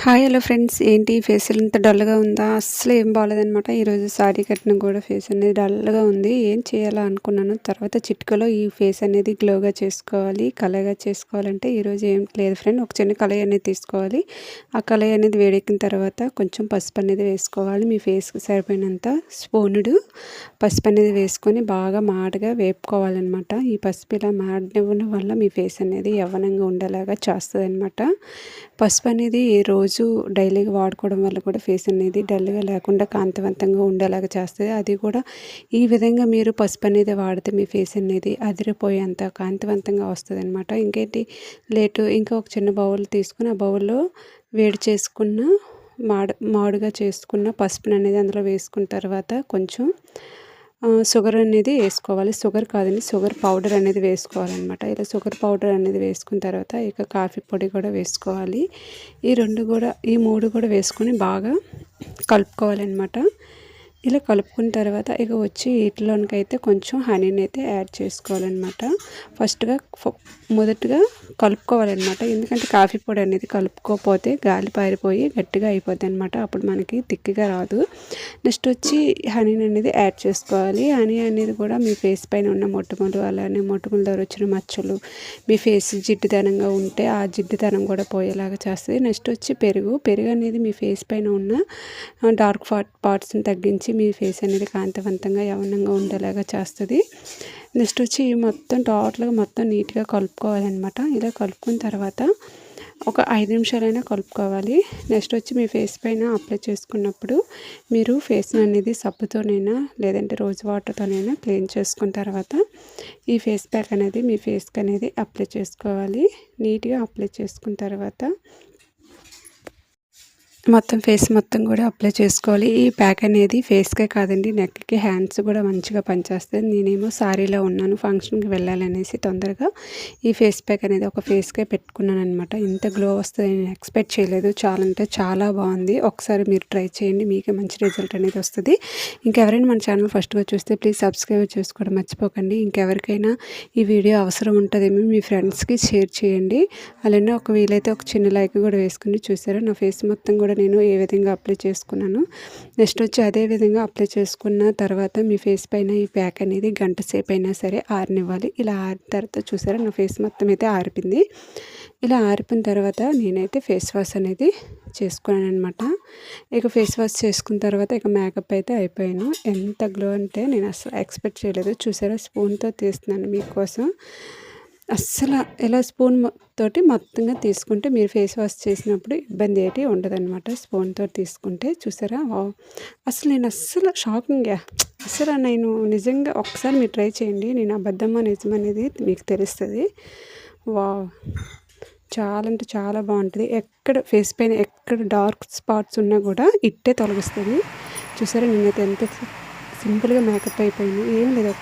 Hi hello friends, ఏంటి face ఇంత డల్గా ఉందా? అస్సలు ఏం బాగాలేదనమాట. ఈరోజు సారీ కట్టిన కూడా ఫేస్ అనేది డల్గా ఉంది. ఏం చేయాలా అనుకున్నాను. తర్వాత చిటికలో ఈ ఫేస్ అనేది గ్లోగా చేసుకోవాలి, కలగా చేసుకోవాలంటే ఈరోజు ఏం లేదు ఫ్రెండ్. ఒక చిన్న కళాయి అనేది తీసుకోవాలి. ఆ కళాయి అనేది వేడెక్కిన తర్వాత కొంచెం పసుపు అనేది వేసుకోవాలి. మీ ఫేస్కి సరిపోయినంత స్పూనుడు పసుపు అనేది వేసుకొని బాగా మాడగా వేపుకోవాలన్నమాట. ఈ పసుపు ఇలా మాడనివ్వడం వల్ల మీ ఫేస్ అనేది యవ్వనంగా ఉండేలాగా చేస్తుంది అనమాట. పసుపు అనేది రోజు డైలీగా వాడుకోవడం వల్ల కూడా ఫేస్ అనేది డల్గా లేకుండా కాంతివంతంగా ఉండేలాగా చేస్తుంది. అది కూడా ఈ విధంగా మీరు పసుపు అనేది వాడితే మీ ఫేస్ అనేది అదిరిపోయేంత కాంతివంతంగా వస్తుంది అనమాట. ఇంకేంటి లేటు, ఇంకా ఒక చిన్న బౌల్ తీసుకుని ఆ బౌల్లో వేడి చేసుకున్న మాడుగా చేసుకున్న పసుపుని అనేది అందులో వేసుకున్న తర్వాత కొంచెం షుగర్ అనేది వేసుకోవాలి. షుగర్ కాదండి, షుగర్ పౌడర్ అనేది వేసుకోవాలన్నమాట. ఇలా షుగర్ పౌడర్ అనేది వేసుకున్న తర్వాత ఇక కాఫీ పొడి కూడా వేసుకోవాలి. ఈ మూడు కూడా వేసుకొని బాగా కలుపుకోవాలన్నమాట. ఇలా కలుపుకున్న తర్వాత ఇక వచ్చి వీటిలోనికైతే కొంచెం హనీని అయితే యాడ్ చేసుకోవాలన్నమాట. మొదటగా కలుపుకోవాలన్నమాట. ఎందుకంటే కాఫీ పొడి అనేది కలుపుకోకపోతే గాలి పారిపోయి గట్టిగా అయిపోద్ది అనమాట. అప్పుడు మనకి తిక్కిగా రాదు. నెక్స్ట్ వచ్చి హనీని అనేది యాడ్ చేసుకోవాలి. హనీ అనేది కూడా మీ ఫేస్ పైన ఉన్న మొటిమలు, అలానే మొటిమల ద్వారా వచ్చిన మచ్చలు, మీ ఫేస్ జిడ్డుదనంగా ఉంటే ఆ జిడ్డుదనం కూడా పోయేలాగా చేస్తుంది. నెక్స్ట్ వచ్చి పెరుగు అనేది మీ ఫేస్ పైన ఉన్న డార్క్ పార్ట్స్ని తగ్గించి మీ ఫేస్ అనేది కాంతివంతంగా యవ్వనంగా ఉండేలాగా చేస్తుంది. నెక్స్ట్ వచ్చి టోటల్గా మొత్తం నీట్గా కలుపుకోవాలన్నమాట. ఇలా కలుపుకున్న తర్వాత ఒక 5 నిమిషాలైనా కలుపుకోవాలి. నెక్స్ట్ వచ్చి మీ ఫేస్ పైన అప్లై చేసుకున్నప్పుడు మీరు ఫేస్ని అనేది సబ్బుతోనైనా లేదంటే రోజ్ వాటర్తోనైనా క్లీన్ చేసుకున్న తర్వాత ఈ ఫేస్ ప్యాక్ అనేది మీ ఫేస్కి అనేది అప్లై చేసుకోవాలి. నీట్గా అప్లై చేసుకున్న తర్వాత మొత్తం ఫేస్ మొత్తం కూడా అప్లై చేసుకోవాలి. ఈ ప్యాక్ అనేది ఫేస్కే కాదండి, నెక్కి, హ్యాండ్స్ కూడా మంచిగా పనిచేస్తుంది. నేనేమో సారీలో ఉన్నాను, ఫంక్షన్కి వెళ్ళాలనేసి తొందరగా ఈ ఫేస్ ప్యాక్ అనేది ఒక ఫేస్కే పెట్టుకున్నాను అనమాట. ఇంత గ్లో వస్తుంది నేను ఎక్స్పెక్ట్ చేయలేదు. చాలా అంటే చాలా బాగుంది. ఒకసారి మీరు ట్రై చేయండి, మీకే మంచి రిజల్ట్ అనేది వస్తుంది. ఇంకెవరైనా మన ఛానల్ ఫస్ట్గా చూస్తే ప్లీజ్ సబ్స్క్రైబ్ చేసుకోవడం మర్చిపోకండి. ఇంకెవరికైనా ఈ వీడియో అవసరం ఉంటుందేమో మీ ఫ్రెండ్స్కి షేర్ చేయండి. అలానే ఒక వీలైతే ఒక చిన్న లైక్ కూడా వేసుకుని చూసారా నా ఫేస్ మొత్తం కూడా నేను ఏ విధంగా అప్లై చేసుకున్నాను. నెక్స్ట్ వచ్చి అదే విధంగా అప్లై చేసుకున్న తర్వాత మీ ఫేస్ పైన ఈ ప్యాక్ అనేది గంట సేపు అయినా సరే ఆరనివ్వాలి. ఇలా ఆరిన తర్వాత చూసారా నా ఫేస్ మొత్తం అయితే ఆరిపోయింది. ఇలా ఆరిపోయిన తర్వాత నేనైతే ఫేస్ వాష్ అనేది చేసుకున్నాను అనమాట. ఇక ఫేస్ వాష్ చేసుకున్న తర్వాత ఇక మేకప్ అయితే అయిపోయాను. ఎంత గ్లో అంటే నేను అసలు ఎక్స్పెక్ట్ చేయలేదు. చూసారా స్పూన్తో తీస్తున్నాను మీకోసం. అస్సలు ఇలా స్పూన్ తోటి మొత్తంగా తీసుకుంటే మీరు ఫేస్ వాష్ చేసినప్పుడు ఇబ్బంది ఏంటి ఉండదన్నమాట. స్పూన్తో తీసుకుంటే చూసారా, అసలు నేను అస్సలు షాకింగ్గా, అసలు నేను నిజంగా ఒకసారి మీరు ట్రై చేయండి. నేను అబద్ధమా నిజమనేది మీకు తెలుస్తుంది. వావ్, చాలా అంటే చాలా బాగుంటుంది. ఎక్కడ ఫేస్ పైన ఎక్కడ డార్క్ స్పాట్స్ ఉన్నా కూడా ఇట్టే తొలగిస్తుంది. చూసారా నేనైతే ఎంత సింపుల్గా మేకప్ అయిపోయింది. ఏం లేదు.